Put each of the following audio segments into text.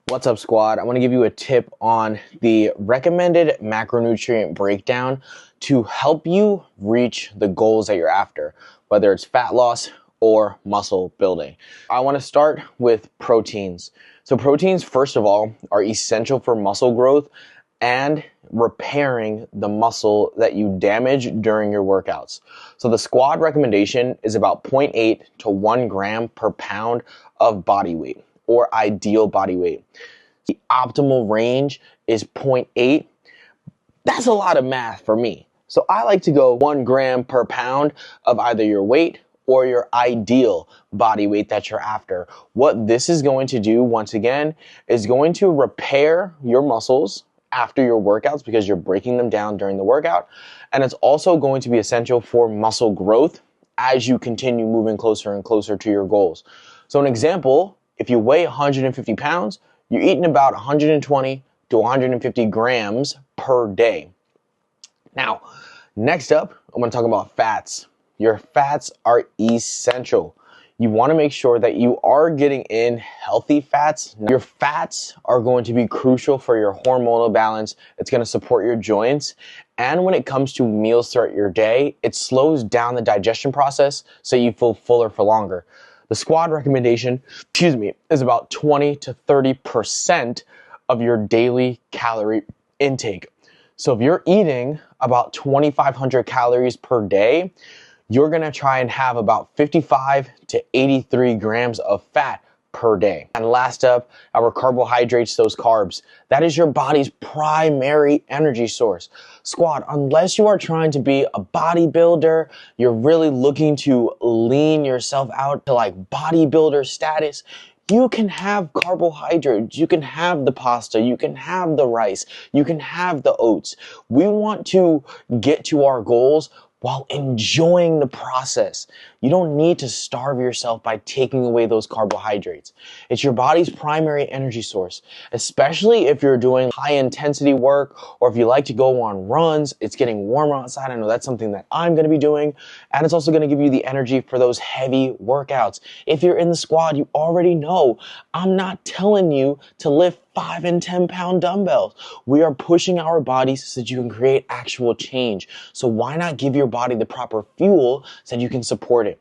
What's up, squad? I want to give you a tip on the recommended macronutrient breakdown to help you reach the goals that you're after, whether it's fat loss or muscle building. I want to start with proteins. So proteins, first of all, are essential for muscle growth and repairing the muscle that you damage during your workouts. So the squad recommendation is about 0.8 to 1 gram per pound of body weight, or ideal body weight. The optimal range is 0.8. That's a lot of math for me. So I like to go 1 gram per pound of either your weight or your ideal body weight that you're after. What this is going to do, once again, is going to repair your muscles after your workouts because you're breaking them down during the workout. And it's also going to be essential for muscle growth as you continue moving closer and closer to your goals. So an example, if you weigh 150 pounds, you're eating about 120 to 150 grams per day. Now, next up, I'm going to talk about fats. Your fats are essential. You want to make sure that you are getting in healthy fats. Your fats are going to be crucial for your hormonal balance. It's going to support your joints. And when it comes to meals throughout your day, it slows down the digestion process so you feel fuller for longer. The squad recommendation, is about 20 to 30% of your daily calorie intake. So if you're eating about 2,500 calories per day, you're gonna try and have about 55 to 83 grams of fat per day. And last up, our carbohydrates, those carbs. That is your body's primary energy source. Squad, unless you are trying to be a bodybuilder, you're really looking to lean yourself out to like bodybuilder status, you can have carbohydrates, you can have the pasta, you can have the rice, you can have the oats. We want to get to our goals while enjoying the process. You don't need to starve yourself by taking away those carbohydrates. It's your body's primary energy source, especially if you're doing high intensity work or if you like to go on runs. It's getting warmer outside. I know that's something that I'm gonna be doing. And it's also gonna give you the energy for those heavy workouts. If you're in the squad, you already know I'm not telling you to lift 5 and 10 pound dumbbells. We are pushing our bodies so that you can create actual change. So why not give your body the proper fuel so that you can support it?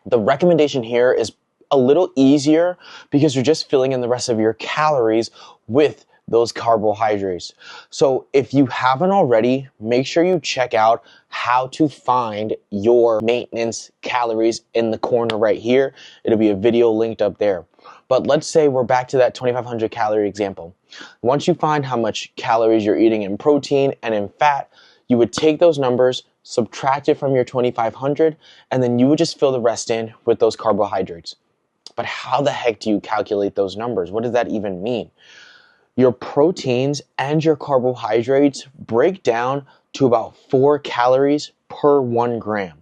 The recommendation here is a little easier because you're just filling in the rest of your calories with those carbohydrates. So if you haven't already, make sure you check out how to find your maintenance calories in the corner right here. It'll be a video linked up there. But let's say we're back to that 2,500 calorie example. Once you find how much calories you're eating in protein and in fat, you would take those numbers, subtract it from your 2,500, and then you would just fill the rest in with those carbohydrates. But how the heck do you calculate those numbers? What does that even mean? Your proteins and your carbohydrates break down to about 4 calories per 1 gram.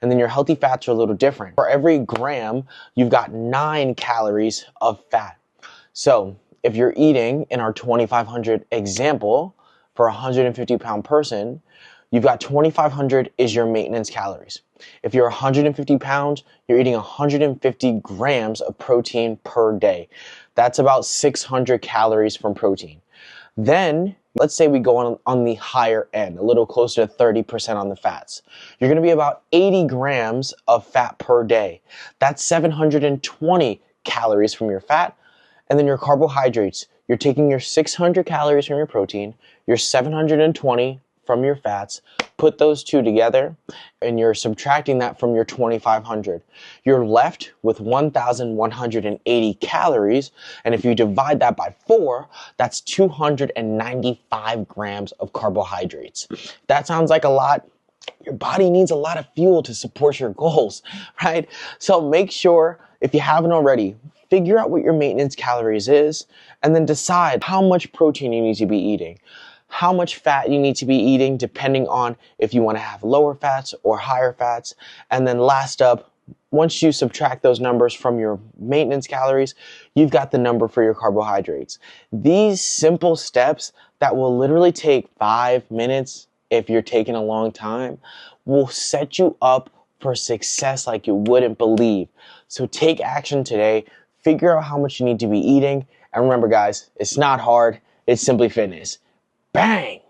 And then your healthy fats are a little different. For every gram, you've got 9 calories of fat. So if you're eating in our 2,500 example for a 150 pound person, you've got 2,500 is your maintenance calories. If you're 150 pounds, you're eating 150 grams of protein per day. That's about 600 calories from protein. Then, let's say we go on the higher end, a little closer to 30% on the fats. You're gonna be about 80 grams of fat per day. That's 720 calories from your fat. And then your carbohydrates, you're taking your 600 calories from your protein, your 720 from your fats, put those two together, and you're subtracting that from your 2,500. You're left with 1,180 calories, and if you divide that by 4, that's 295 grams of carbohydrates. That sounds like a lot. Your body needs a lot of fuel to support your goals, right? So make sure, if you haven't already, figure out what your maintenance calories is, and then decide how much protein you need to be eating, how much fat you need to be eating depending on if you want to have lower fats or higher fats. And then last up, once you subtract those numbers from your maintenance calories, you've got the number for your carbohydrates. These simple steps that will literally take 5 minutes if you're taking a long time will set you up for success like you wouldn't believe. So take action today, figure out how much you need to be eating, And remember, guys, it's not hard. It's simply fitness. Bang!